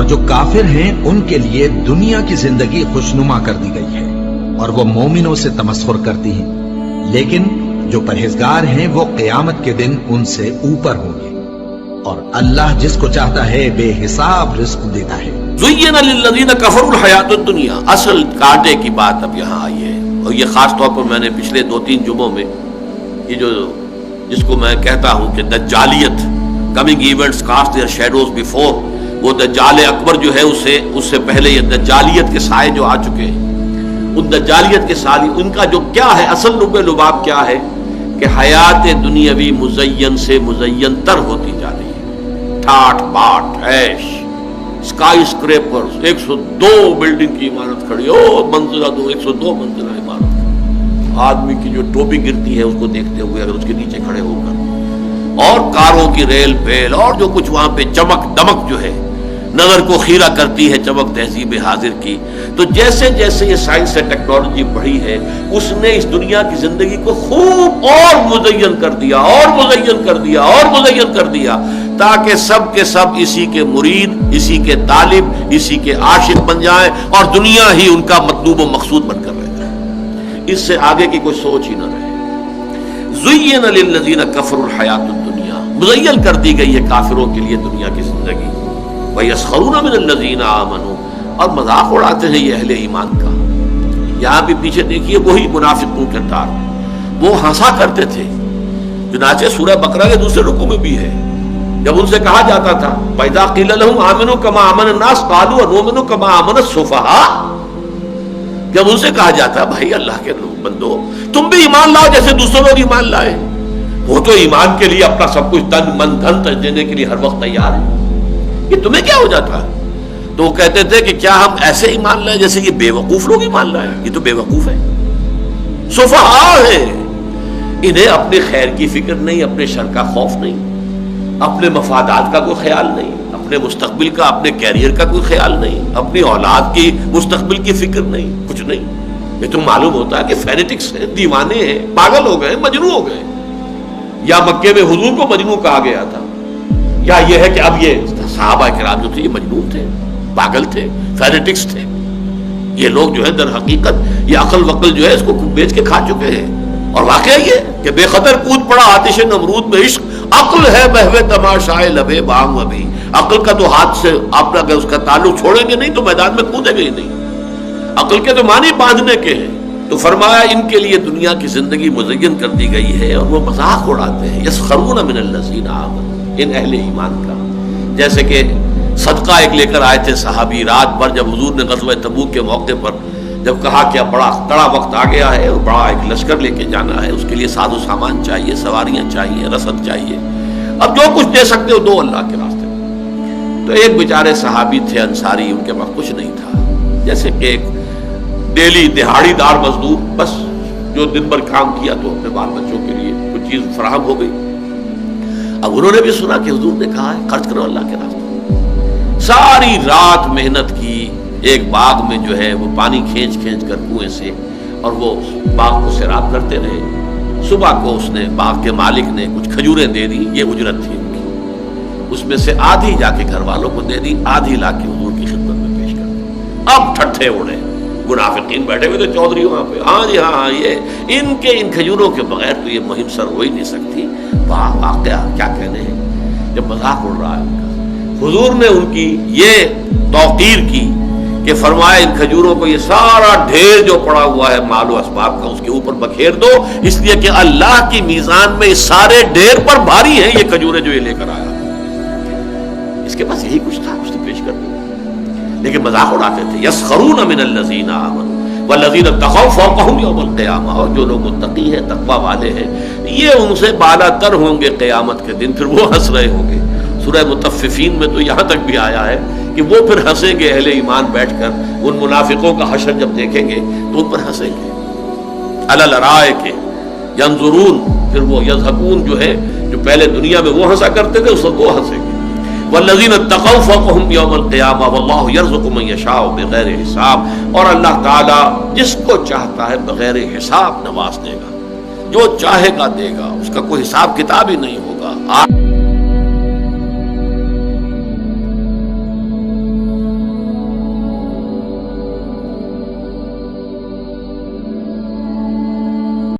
اور جو کافر ہیں ان کے لیے دنیا کی زندگی خوشنما کر دی گئی ہے اور وہ مومنوں سے تمسخر کرتی ہیں، لیکن جو پرہیزگار ہیں وہ قیامت کے دن ان سے اوپر ہوں گے، اور اللہ جس کو چاہتا ہے بے حساب رزق دیتا ہے۔ زین للذین کفروا الحیات الدنیا، اصل کانٹے کی بات اب یہاں آئی ہے، اور یہ خاص طور پر میں نے پچھلے 2-3 جمعوں میں یہ جس کو میں کہتا ہوں کہ دجالیت، coming events cast their shadows before, وہ دجال اکبر جو ہے اس سے پہلے یہ دجالیت کے سائے جو آ چکے ہیں، ان دجالیت کے سائے ان کا جو کیا ہے اصل لب لباب کیا ہے کہ حیات دنیاوی مزین سے مزین تر ہوتی جا رہی ہے، ٹھاٹ باٹ عیش، اسکائی اسکریپرز، 102 بلڈنگ کی عمارت کھڑی، منزلہ 102 منزلہ عمارت، آدمی کی جو ٹوپی گرتی ہے اس کو دیکھتے ہوئے اگر اس کے نیچے کھڑے ہو کر، اور کاروں کی ریل پیل اور جو کچھ وہاں پہ چمک دمک جو ہے نظر کو خیرہ کرتی ہے، چمک تہذیب حاضر کی۔ تو جیسے جیسے یہ سائنس اور ٹیکنالوجی بڑھی ہے اس نے اس دنیا کی زندگی کو خوب اور مزین کر دیا اور مزین کر دیا اور مزین کر دیا، تاکہ سب کے سب اسی کے مرید، اسی کے طالب، اسی کے عاشق بن جائیں، اور دنیا ہی ان کا مطلوب و مقصود بن کر رہ جائے، اس سے آگے کی کوئی سوچ ہی نہ رہے۔ زین للذین کفروا الحیات الدنیا، مزین کر دی گئی ہے کافروں کے لیے دنیا کی زندگی، وَيَسْخَرُونَ مِنَ الَّذِينَ آمَنُوا، اور مذاق اڑاتے ہیں یہ اہل ایمان کا۔ یہاں بھی پیچھے دیکھیے وہی منافقوں کے کردار، وہ ہنسا کرتے تھے، چنانچہ سورہ بقرہ کے دوسرے رکوع میں بھی ہے، جب ان سے کہا جاتا تھا وَإِذَا قِيلَ لَهُمْ آمِنُوا كَمَا آمَنَ النَّاسُ قَالُوا وَنُؤْمِنُ كَمَا آمَنَ السُّفَهَاءُ، جب ان سے کہا جاتا بھائی اللہ کے بندو تم بھی ایمان لاؤ جیسے دوسرے لوگ ایمان لائے، وہ تو ایمان کے لیے اپنا سب کچھ تن من دھن دینے کے لیے ہر وقت تیار ہے، یہ تمہیں کیا ہو جاتا ہے؟ تو وہ کہتے تھے کہ کیا ہم ایسے ایمان لائیں جیسے یہ بے وقوف لوگ ایمان لائیں؟ یہ تو بے وقوف ہے، سفہاء ہے، انہیں اپنے خیر کی فکر نہیں، اپنے شر کا خوف نہیں، اپنے مفادات کا کوئی خیال نہیں، اپنے مستقبل کا، اپنے کیریئر کا کوئی خیال نہیں، اپنی اولاد کی مستقبل کی فکر نہیں، کچھ نہیں۔ یہ تو معلوم ہوتا ہے کہ فینیٹکس ہیں، دیوانے ہیں، پاگل ہو گئے، مجنون ہو گئے۔ یا مکے میں حضور کو مجنون کہا گیا تھا، یا یہ ہے کہ اب یہ صحابہ کرام جو تھے یہ مجنون تھے، پاگل تھے، فینیٹکس تھے۔ یہ لوگ جو ہے در حقیقت یہ عقل وقل جو ہے اس کو بیچ کے کھا چکے ہیں، اور واقعہ یہ کہ بے خطر کود پڑا آتش نمرود میں عشق، عقل ہے محو تماشائے لبے بام ابھی، عقل کا تو ہاتھ سے آپ اگر اس کا تعلق چھوڑیں گے نہیں تو میدان میں کودے گے ہی نہیں، عقل کے تو معنی باندھنے کے ہیں۔ تو فرمایا ان کے لیے دنیا کی زندگی مزین کر دی گئی ہے اور وہ مذاق اڑاتے ہیں، یسخرون من الذین آمنوا، ان اہل ایمان کا۔ جیسے کہ صدقہ ایک لے کر آئے تھے صحابی رات بھر، جب حضور نے غزوہ تبوک کے موقع پر جب کہا کہ اب بڑا کڑا وقت آ گیا ہے اور بڑا ایک لشکر لے کے جانا ہے، اس کے لیے ساز و سامان چاہیے، سواریاں چاہیے، رسد چاہیے، اب جو کچھ دے سکتے ہو دو اللہ کے راستے میں۔ تو ایک بیچارے صحابی تھے انصاری، ان کے پاس کچھ نہیں تھا، جیسے کہ ایک ڈیلی دہاڑی دار مزدور، بس جو دن بھر کام کیا تو اپنے بال بچوں کے لیے کچھ چیز فراہم ہو گئی۔ اب انہوں نے بھی سنا کہ حضور نے کہا ہے خرچ کرو اللہ کے راستے میں، ساری رات محنت کی، ایک باغ میں جو ہے وہ پانی کھینچ کھینچ کر کنویں سے، اور وہ باغ کو سیراب کرتے رہے۔ صبح کو اس نے باغ کے مالک نے کچھ کھجوریں دے دی، یہ اجرت تھی ان کی، اس میں سے آدھی جا کے گھر والوں کو دے دی، آدھی لا کے حضور کی خدمت میں پیش کر دی۔ اب ٹھٹھے اڑے، منافقین بیٹھے ہوئے تھے چودھری وہاں پہ، ہاں جی ہاں یہ ان کے ان کھجوروں کے بغیر تو یہ مہم سر ہو ہی نہیں سکتی۔ واہ واقعہ کیا کہنے ہیں، جب مذاق اڑ رہا ہے ان کا، حضور نے ان کی یہ توقیر کی کہ فرمایا ان کھجوروں کو یہ سارا ڈھیر جو پڑا ہوا ہے مال و اسباب کا اس کے اوپر بکھیر دو، اس لیے کہ اللہ کی میزان میں اس سارے ڈھیر پر بھاری ہیں یہ کھجوریں جو یہ لے کر آیا۔ اس کے پاس یہی کچھ تھا، اس نے پیش کر دیا، لیکن مذاق اڑاتے تھے۔ یسخرون من الذین آمنوا والذین اتقوا فوقہم یوم القیامہ، اور جو لوگ متقی ہیں، تقوی والے ہیں، یہ ان سے بالا تر ہوں گے قیامت کے دن، پھر وہ ہنس رہے ہوں گے۔ سورہ مطففین میں تو یہاں تک بھی آیا ہے کہ وہ پھر ہنسیں گے، اہل ایمان بیٹھ کر ان منافقوں کا حشر جب دیکھیں گے تو ان پر ہنسیں گے۔ علی الارائک ینظرون، پھر وہ یضحکون جو ہے جو پہلے دنیا میں وہ ہنسا کرتے تھے اس وقت وہ ہنسیں گے۔ والذین اتقوا فوقہم یوم القیامہ واللہ یرزق من یشاء بغیر حساب، اور اللہ تعالیٰ جس کو چاہتا ہے بغیر حساب نواز دے گا، جو چاہے گا دے گا، اس کا کوئی حساب کتاب ہی نہیں ہوگا۔